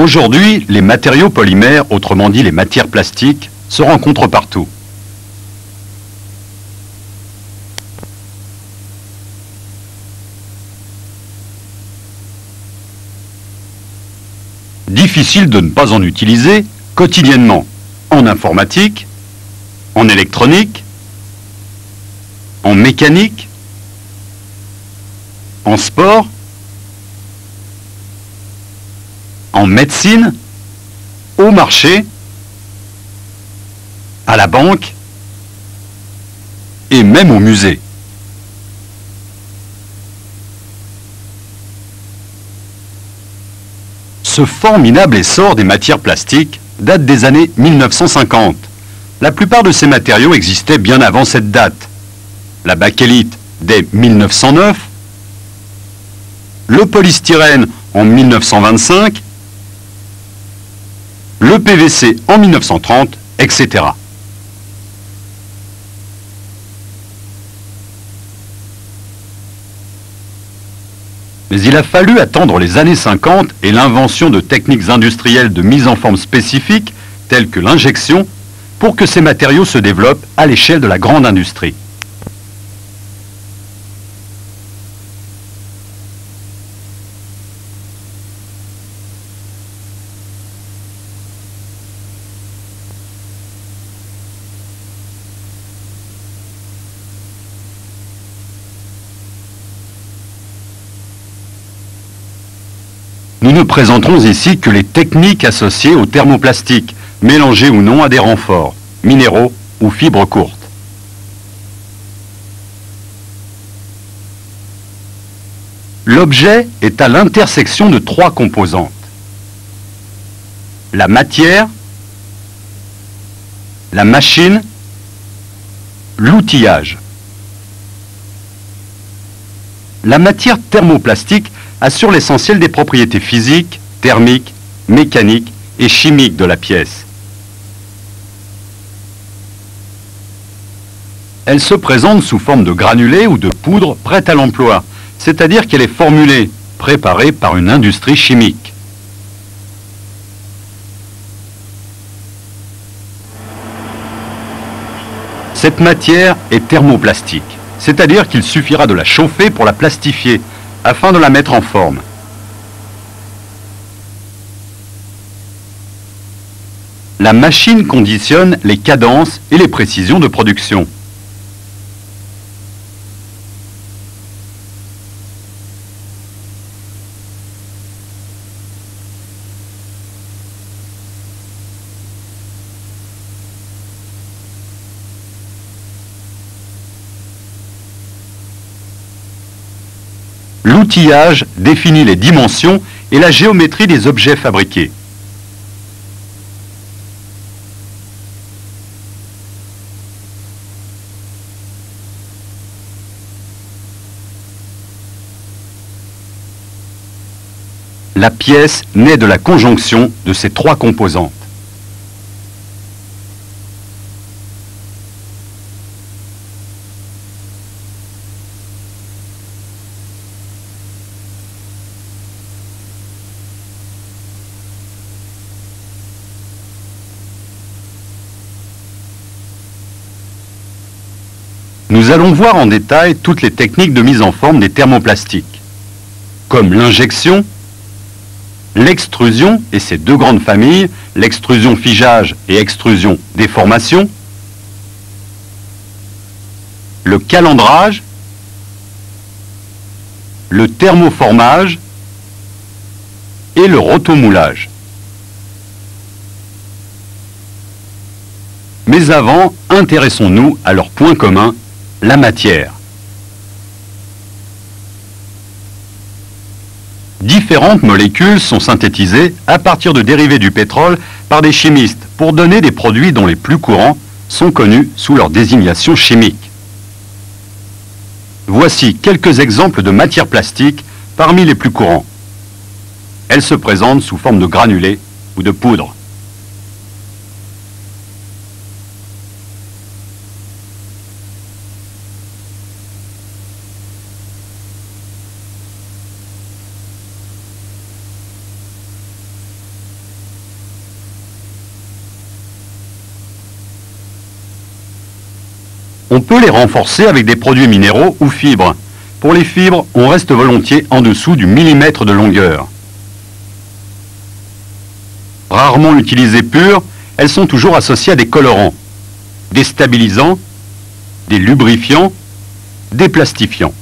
Aujourd'hui, les matériaux polymères, autrement dit les matières plastiques, se rencontrent partout. Difficile de ne pas en utiliser quotidiennement, en informatique, en électronique, en mécanique, en sport, en médecine, au marché, à la banque et même au musée. Ce formidable essor des matières plastiques date des années 1950. La plupart de ces matériaux existaient bien avant cette date. La bakélite dès 1909, le polystyrène en 1925, le PVC en 1930, etc. Mais il a fallu attendre les années 50 et l'invention de techniques industrielles de mise en forme spécifiques, telles que l'injection, pour que ces matériaux se développent à l'échelle de la grande industrie. Nous ne présenterons ici que les techniques associées au thermoplastique, mélangées ou non à des renforts, minéraux ou fibres courtes. L'objet est à l'intersection de trois composantes. La matière, la machine, l'outillage. La matière thermoplastique assure l'essentiel des propriétés physiques, thermiques, mécaniques et chimiques de la pièce. Elle se présente sous forme de granulés ou de poudre prête à l'emploi, c'est-à-dire qu'elle est formulée, préparée par une industrie chimique. Cette matière est thermoplastique, c'est-à-dire qu'il suffira de la chauffer pour la plastifier, afin de la mettre en forme. La machine conditionne les cadences et les précisions de production. L'outillage définit les dimensions et la géométrie des objets fabriqués. La pièce naît de la conjonction de ces trois composantes. Nous allons voir en détail toutes les techniques de mise en forme des thermoplastiques, comme l'injection, l'extrusion et ses deux grandes familles, l'extrusion figeage et extrusion déformation, le calendrage, le thermoformage et le rotomoulage. Mais avant, intéressons-nous à leur point commun, la matière. Différentes molécules sont synthétisées à partir de dérivés du pétrole par des chimistes pour donner des produits dont les plus courants sont connus sous leur désignation chimique. Voici quelques exemples de matières plastiques parmi les plus courants. Elle se présente sous forme de granulés ou de poudre. On peut les renforcer avec des produits minéraux ou fibres. Pour les fibres, on reste volontiers en dessous du millimètre de longueur. Rarement utilisées pures, elles sont toujours associées à des colorants, des stabilisants, des lubrifiants, des plastifiants.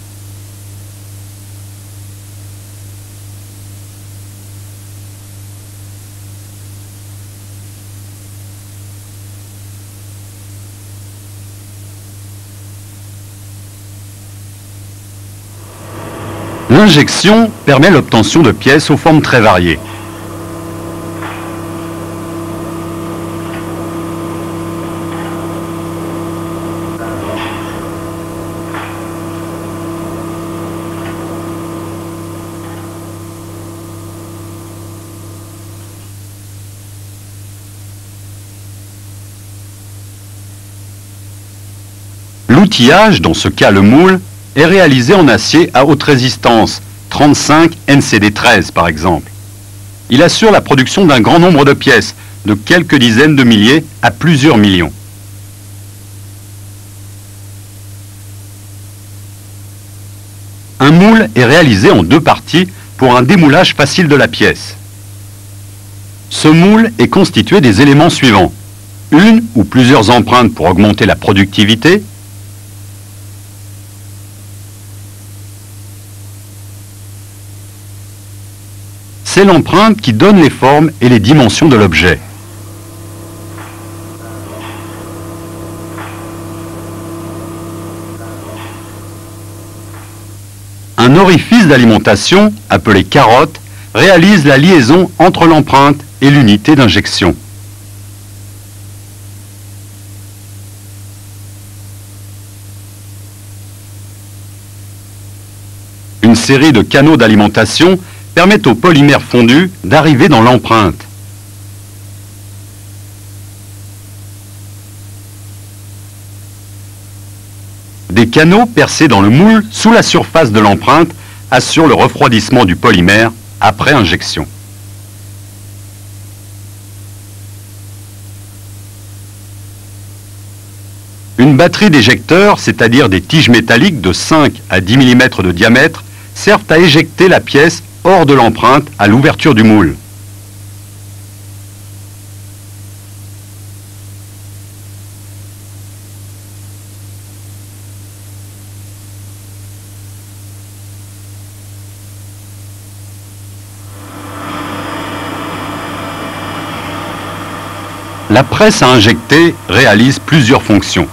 L'injection permet l'obtention de pièces aux formes très variées. L'outillage, dans ce cas le moule, est réalisé en acier à haute résistance, 35 NCD13 par exemple. Il assure la production d'un grand nombre de pièces, de quelques dizaines de milliers à plusieurs millions. Un moule est réalisé en deux parties pour un démoulage facile de la pièce. Ce moule est constitué des éléments suivants: une ou plusieurs empreintes pour augmenter la productivité, c'est l'empreinte qui donne les formes et les dimensions de l'objet. Un orifice d'alimentation, appelé carotte, réalise la liaison entre l'empreinte et l'unité d'injection. Une série de canaux d'alimentation permet au polymère fondu d'arriver dans l'empreinte. Des canaux percés dans le moule sous la surface de l'empreinte assurent le refroidissement du polymère après injection. Une batterie d'éjecteurs, c'est-à-dire des tiges métalliques de 5 à 10 mm de diamètre, servent à éjecter la pièce hors de l'empreinte à l'ouverture du moule. La presse à injecter réalise plusieurs fonctions.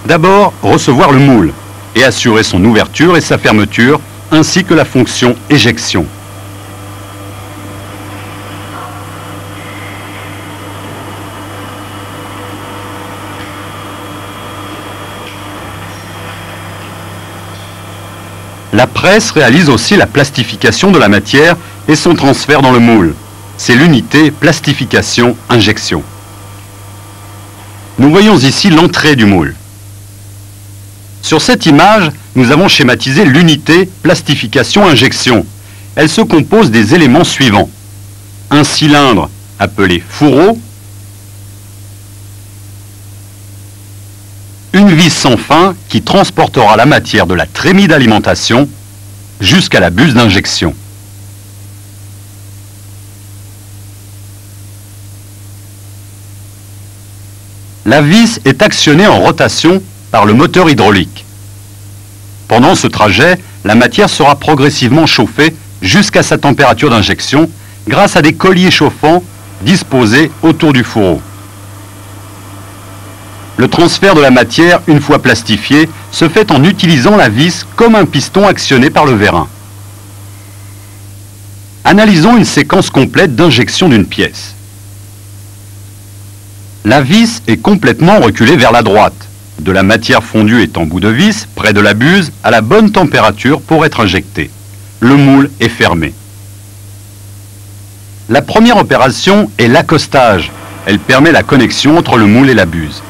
D'abord, recevoir le moule et assurer son ouverture et sa fermeture, ainsi que la fonction éjection. La presse réalise aussi la plastification de la matière et son transfert dans le moule. C'est l'unité plastification-injection. Nous voyons ici l'entrée du moule. Sur cette image, nous avons schématisé l'unité plastification-injection. Elle se compose des éléments suivants: un cylindre appelé fourreau, une vis sans fin qui transportera la matière de la trémie d'alimentation jusqu'à la buse d'injection. La vis est actionnée en rotation par le moteur hydraulique. Pendant ce trajet, la matière sera progressivement chauffée jusqu'à sa température d'injection grâce à des colliers chauffants disposés autour du fourreau. Le transfert de la matière, une fois plastifiée, se fait en utilisant la vis comme un piston actionné par le vérin. Analysons une séquence complète d'injection d'une pièce. La vis est complètement reculée vers la droite. De la matière fondue est en bout de vis, près de la buse, à la bonne température pour être injectée. Le moule est fermé. La première opération est l'accostage. Elle permet la connexion entre le moule et la buse.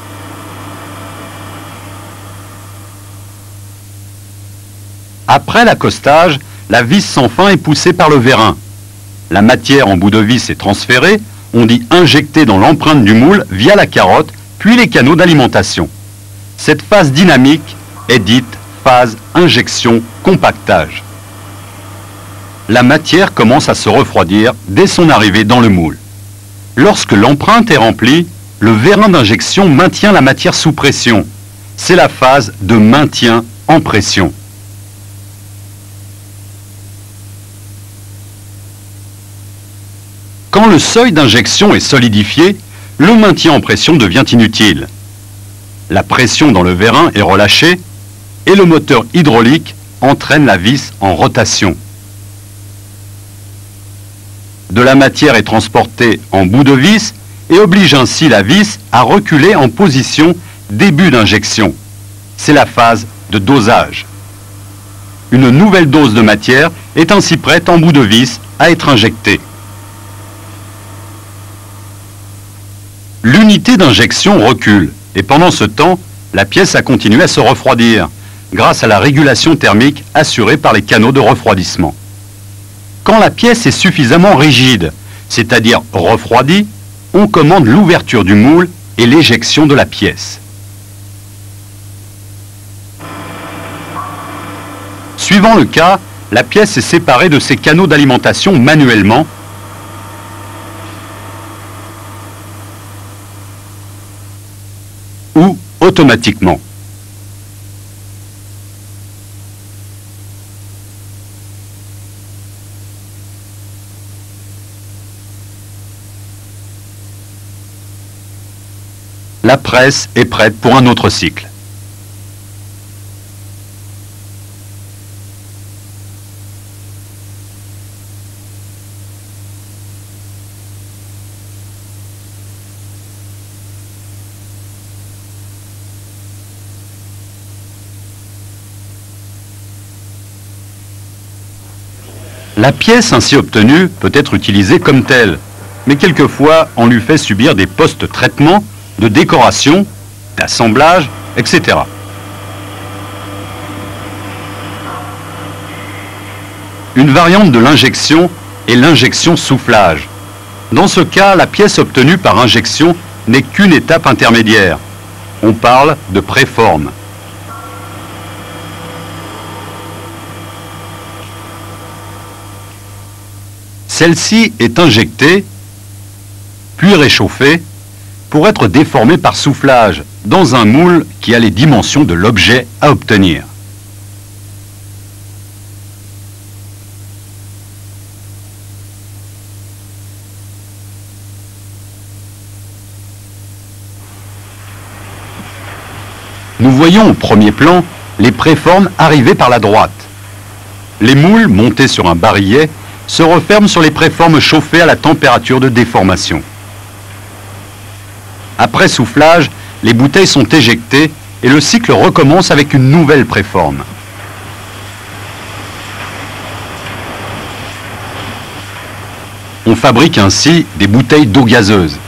Après l'accostage, la vis sans fin est poussée par le vérin. La matière en bout de vis est transférée, on dit injectée dans l'empreinte du moule via la carotte, puis les canaux d'alimentation. Cette phase dynamique est dite phase injection-compactage. La matière commence à se refroidir dès son arrivée dans le moule. Lorsque l'empreinte est remplie, le vérin d'injection maintient la matière sous pression. C'est la phase de maintien en pression. Quand le seuil d'injection est solidifié, le maintien en pression devient inutile. La pression dans le vérin est relâchée et le moteur hydraulique entraîne la vis en rotation. De la matière est transportée en bout de vis et oblige ainsi la vis à reculer en position début d'injection. C'est la phase de dosage. Une nouvelle dose de matière est ainsi prête en bout de vis à être injectée. L'unité d'injection recule et pendant ce temps, la pièce a continué à se refroidir grâce à la régulation thermique assurée par les canaux de refroidissement. Quand la pièce est suffisamment rigide, c'est-à-dire refroidie, on commande l'ouverture du moule et l'éjection de la pièce. Suivant le cas, la pièce est séparée de ses canaux d'alimentation manuellement ou automatiquement. La presse est prête pour un autre cycle. La pièce ainsi obtenue peut être utilisée comme telle, mais quelquefois on lui fait subir des post-traitements de décoration, d'assemblage, etc. Une variante de l'injection est l'injection soufflage. Dans ce cas, la pièce obtenue par injection n'est qu'une étape intermédiaire. On parle de préforme. Celle-ci est injectée, puis réchauffée, pour être déformée par soufflage dans un moule qui a les dimensions de l'objet à obtenir. Nous voyons au premier plan les préformes arrivées par la droite. Les moules montés sur un barillet se referment sur les préformes chauffées à la température de déformation. Après soufflage, les bouteilles sont éjectées et le cycle recommence avec une nouvelle préforme. On fabrique ainsi des bouteilles d'eau gazeuse.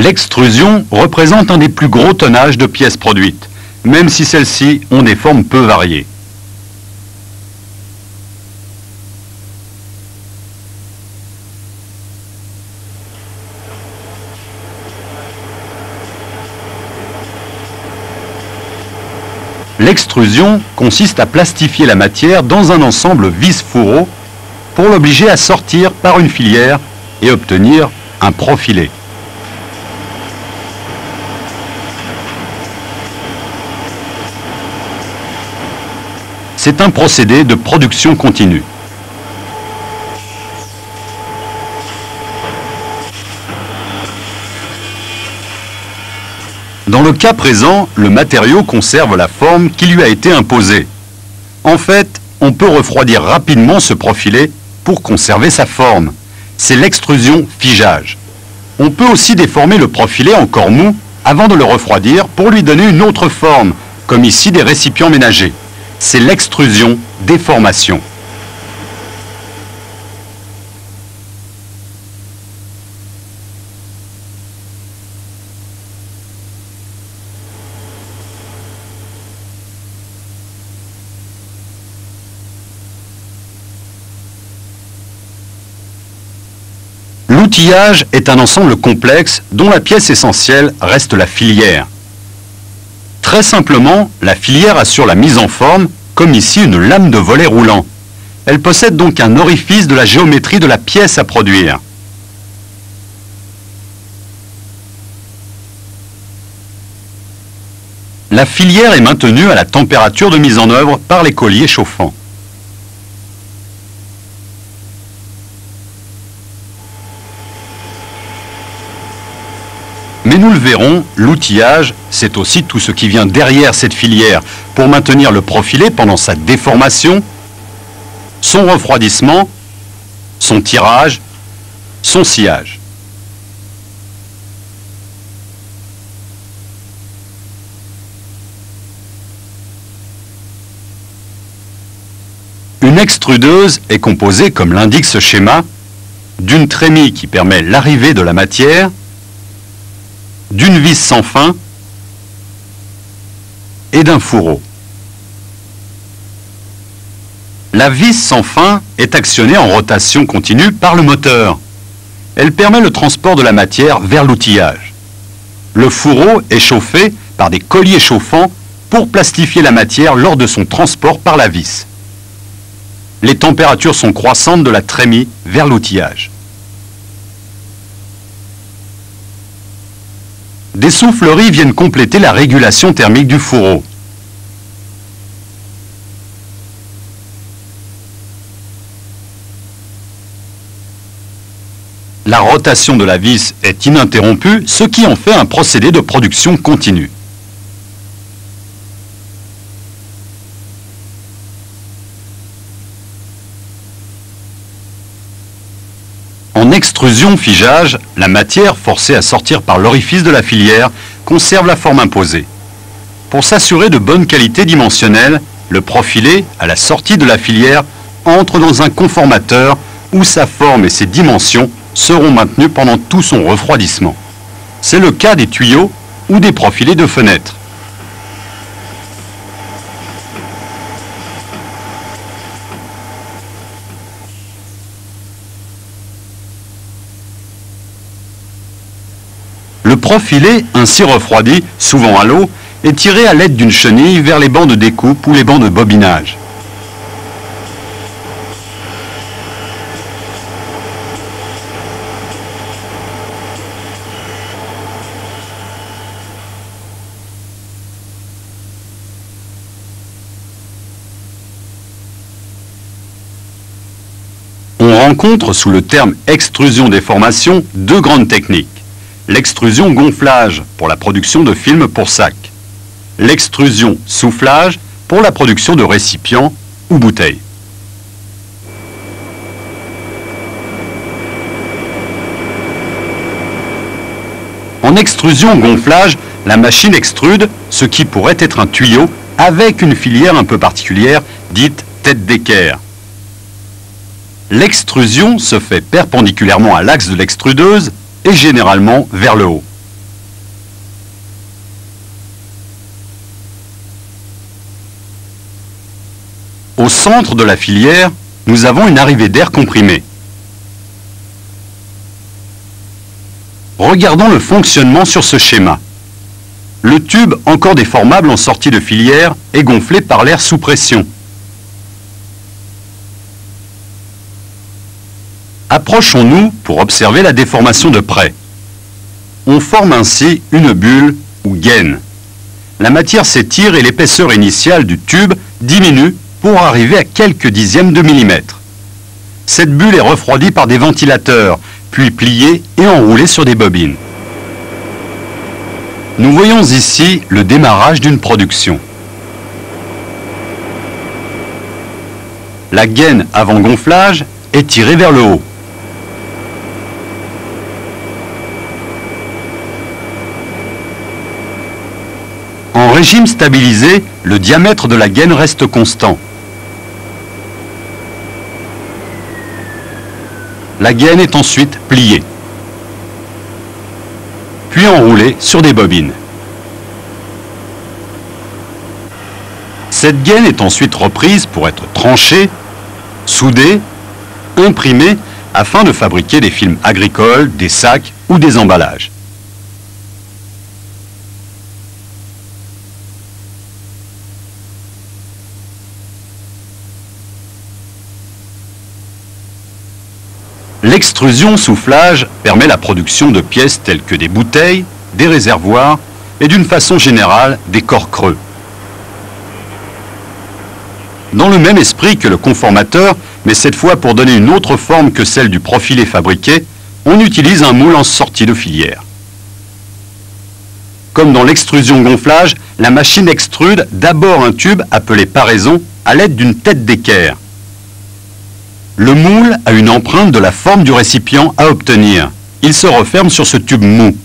L'extrusion représente un des plus gros tonnages de pièces produites, même si celles-ci ont des formes peu variées. L'extrusion consiste à plastifier la matière dans un ensemble vis-fourreau pour l'obliger à sortir par une filière et obtenir un profilé. C'est un procédé de production continue. Dans Dans le cas présent, le matériau conserve la forme qui lui a été imposée. En fait, on peut refroidir rapidement ce profilé pour conserver sa forme. C'est l'extrusion-figeage. On peut aussi déformer le profilé encore mou avant de le refroidir pour lui donner une autre forme, comme ici des récipients ménagers. C'est l'extrusion-déformation. L'outillage est un ensemble complexe dont la pièce essentielle reste la filière. Très simplement, la filière assure la mise en forme, comme ici une lame de volet roulant. Elle possède donc un orifice de la géométrie de la pièce à produire. La filière est maintenue à la température de mise en œuvre par les colliers chauffants. Mais nous le verrons, l'outillage, c'est aussi tout ce qui vient derrière cette filière pour maintenir le profilé pendant sa déformation, son refroidissement, son tirage, son sciage. Une extrudeuse est composée, comme l'indique ce schéma, d'une trémie qui permet l'arrivée de la matière, d'une vis sans fin et d'un fourreau. La vis sans fin est actionnée en rotation continue par le moteur. Elle permet le transport de la matière vers l'outillage. Le fourreau est chauffé par des colliers chauffants pour plastifier la matière lors de son transport par la vis. Les températures sont croissantes de la trémie vers l'outillage. Des souffleries viennent compléter la régulation thermique du fourreau. La rotation de la vis est ininterrompue, ce qui en fait un procédé de production continue. En extrusion-figeage, la matière, forcée à sortir par l'orifice de la filière, conserve la forme imposée. Pour s'assurer de bonne qualité dimensionnelle, le profilé, à la sortie de la filière, entre dans un conformateur où sa forme et ses dimensions seront maintenues pendant tout son refroidissement. C'est le cas des tuyaux ou des profilés de fenêtres. Le profilé, ainsi refroidi, souvent à l'eau, est tiré à l'aide d'une chenille vers les bancs de découpe ou les bancs de bobinage. On rencontre sous le terme extrusion-déformation deux grandes techniques. L'extrusion gonflage pour la production de films pour sac. L'extrusion soufflage pour la production de récipients ou bouteilles. En extrusion gonflage, la machine extrude ce qui pourrait être un tuyau avec une filière un peu particulière dite tête d'équerre. L'extrusion se fait perpendiculairement à l'axe de l'extrudeuse et généralement vers le haut. Au centre de la filière, nous avons une arrivée d'air comprimé. Regardons le fonctionnement sur ce schéma. Le tube, encore déformable en sortie de filière, est gonflé par l'air sous pression. Approchons-nous pour observer la déformation de près. On forme ainsi une bulle ou gaine. La matière s'étire et l'épaisseur initiale du tube diminue pour arriver à quelques dixièmes de millimètre. Cette bulle est refroidie par des ventilateurs, puis pliée et enroulée sur des bobines. Nous voyons ici le démarrage d'une production. La gaine avant gonflage est tirée vers le haut. En régime stabilisé, le diamètre de la gaine reste constant. La gaine est ensuite pliée, puis enroulée sur des bobines. Cette gaine est ensuite reprise pour être tranchée, soudée, imprimée afin de fabriquer des films agricoles, des sacs ou des emballages. L'extrusion-soufflage permet la production de pièces telles que des bouteilles, des réservoirs et d'une façon générale des corps creux. Dans le même esprit que le conformateur, mais cette fois pour donner une autre forme que celle du profilé fabriqué, on utilise un moule en sortie de filière. Comme dans l'extrusion-gonflage, la machine extrude d'abord un tube appelé paraison à l'aide d'une tête d'équerre. Le moule a une empreinte de la forme du récipient à obtenir. Il se referme sur ce tube mou.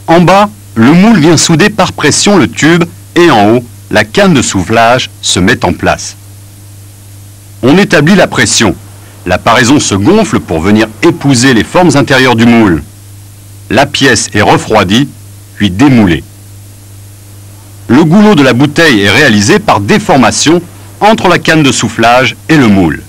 En bas, le moule vient souder par pression le tube et en haut, la canne de soufflage se met en place. On établit la pression. La paraison se gonfle pour venir épouser les formes intérieures du moule. La pièce est refroidie, puis démoulée. Le goulot de la bouteille est réalisé par déformation entre la canne de soufflage et le moule.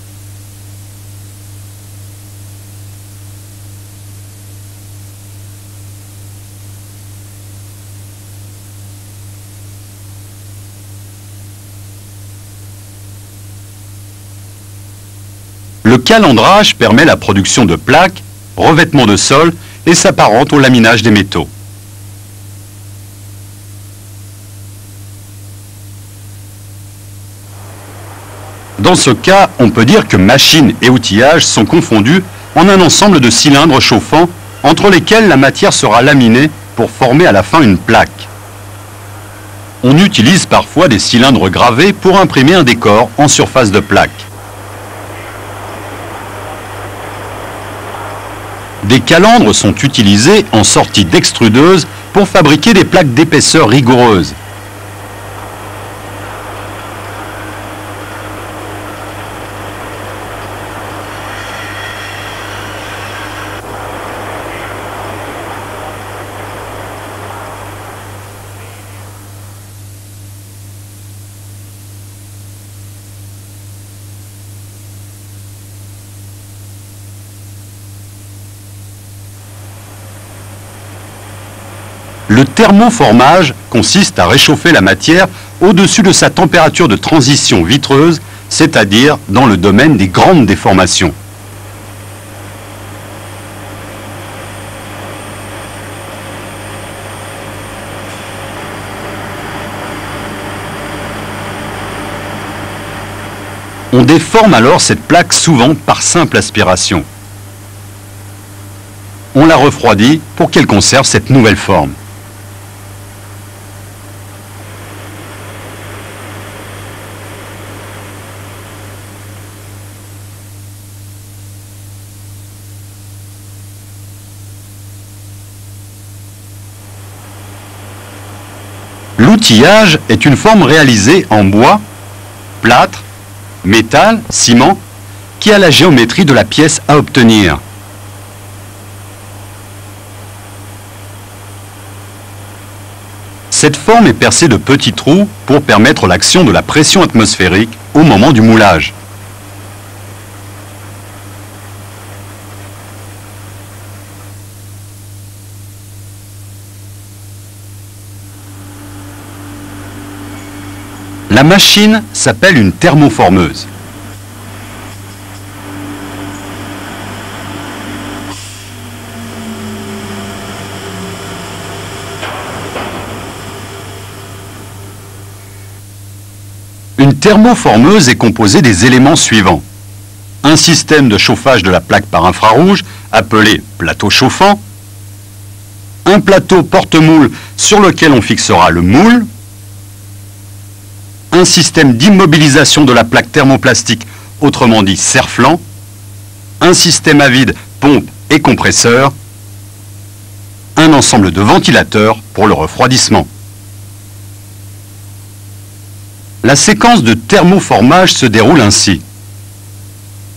Le calendrage permet la production de plaques, revêtements de sol et s'apparente au laminage des métaux. Dans ce cas, on peut dire que machine et outillage sont confondus en un ensemble de cylindres chauffants entre lesquels la matière sera laminée pour former à la fin une plaque. On utilise parfois des cylindres gravés pour imprimer un décor en surface de plaque. Des calandres sont utilisés en sortie d'extrudeuse pour fabriquer des plaques d'épaisseur rigoureuse. Le thermoformage consiste à réchauffer la matière au-dessus de sa température de transition vitreuse, c'est-à-dire dans le domaine des grandes déformations. On déforme alors cette plaque souvent par simple aspiration. On la refroidit pour qu'elle conserve cette nouvelle forme. L'outillage est une forme réalisée en bois, plâtre, métal, ciment, qui a la géométrie de la pièce à obtenir. Cette forme est percée de petits trous pour permettre l'action de la pression atmosphérique au moment du moulage. La machine s'appelle une thermoformeuse. Une thermoformeuse est composée des éléments suivants. Un système de chauffage de la plaque par infrarouge, appelé plateau chauffant, un plateau porte-moule sur lequel on fixera le moule, un système d'immobilisation de la plaque thermoplastique, autrement dit serre-flanc, un système à vide, pompe et compresseur, un ensemble de ventilateurs pour le refroidissement. La séquence de thermoformage se déroule ainsi.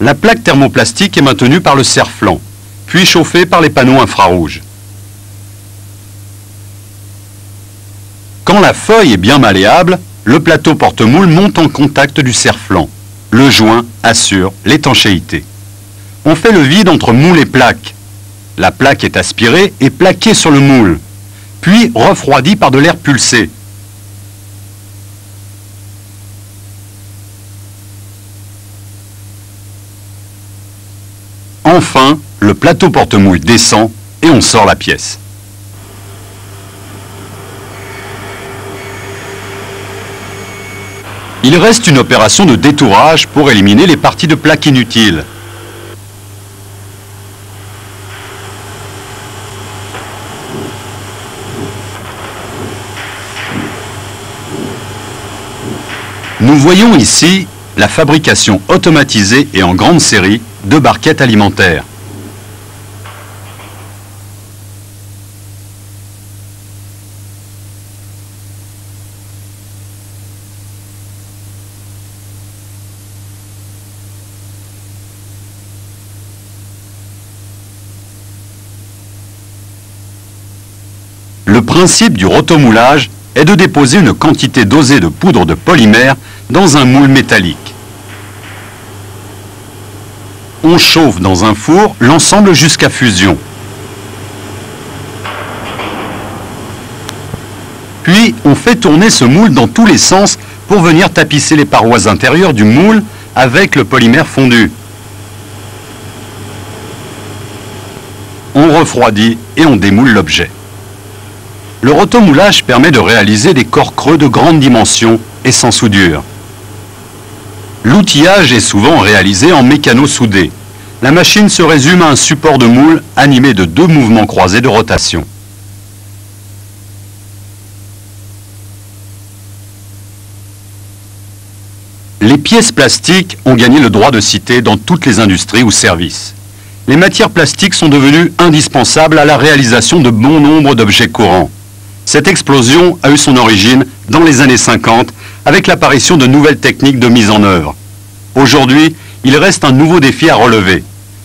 La plaque thermoplastique est maintenue par le serre-flanc, puis chauffée par les panneaux infrarouges. Quand la feuille est bien malléable, le plateau porte-moule monte en contact du serre-flanc. Le joint assure l'étanchéité. On fait le vide entre moule et plaque. La plaque est aspirée et plaquée sur le moule, puis refroidie par de l'air pulsé. Enfin, le plateau porte-moule descend et on sort la pièce. Il reste une opération de détourage pour éliminer les parties de plaque inutiles. Nous voyons ici la fabrication automatisée et en grande série de barquettes alimentaires. Le principe du rotomoulage est de déposer une quantité dosée de poudre de polymère dans un moule métallique. On chauffe dans un four l'ensemble jusqu'à fusion. Puis, on fait tourner ce moule dans tous les sens pour venir tapisser les parois intérieures du moule avec le polymère fondu. On refroidit et on démoule l'objet. Le rotomoulage permet de réaliser des corps creux de grande dimension et sans soudure. L'outillage est souvent réalisé en mécano-soudé. La machine se résume à un support de moule animé de 2 mouvements croisés de rotation. Les pièces plastiques ont gagné le droit de cité dans toutes les industries ou services. Les matières plastiques sont devenues indispensables à la réalisation de bon nombre d'objets courants. Cette explosion a eu son origine dans les années 50 avec l'apparition de nouvelles techniques de mise en œuvre. Aujourd'hui, il reste un nouveau défi à relever,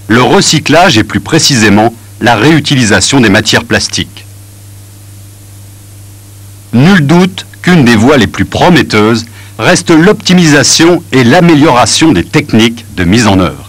le recyclage et plus précisément la réutilisation des matières plastiques. Nul doute qu'une des voies les plus prometteuses reste l'optimisation et l'amélioration des techniques de mise en œuvre.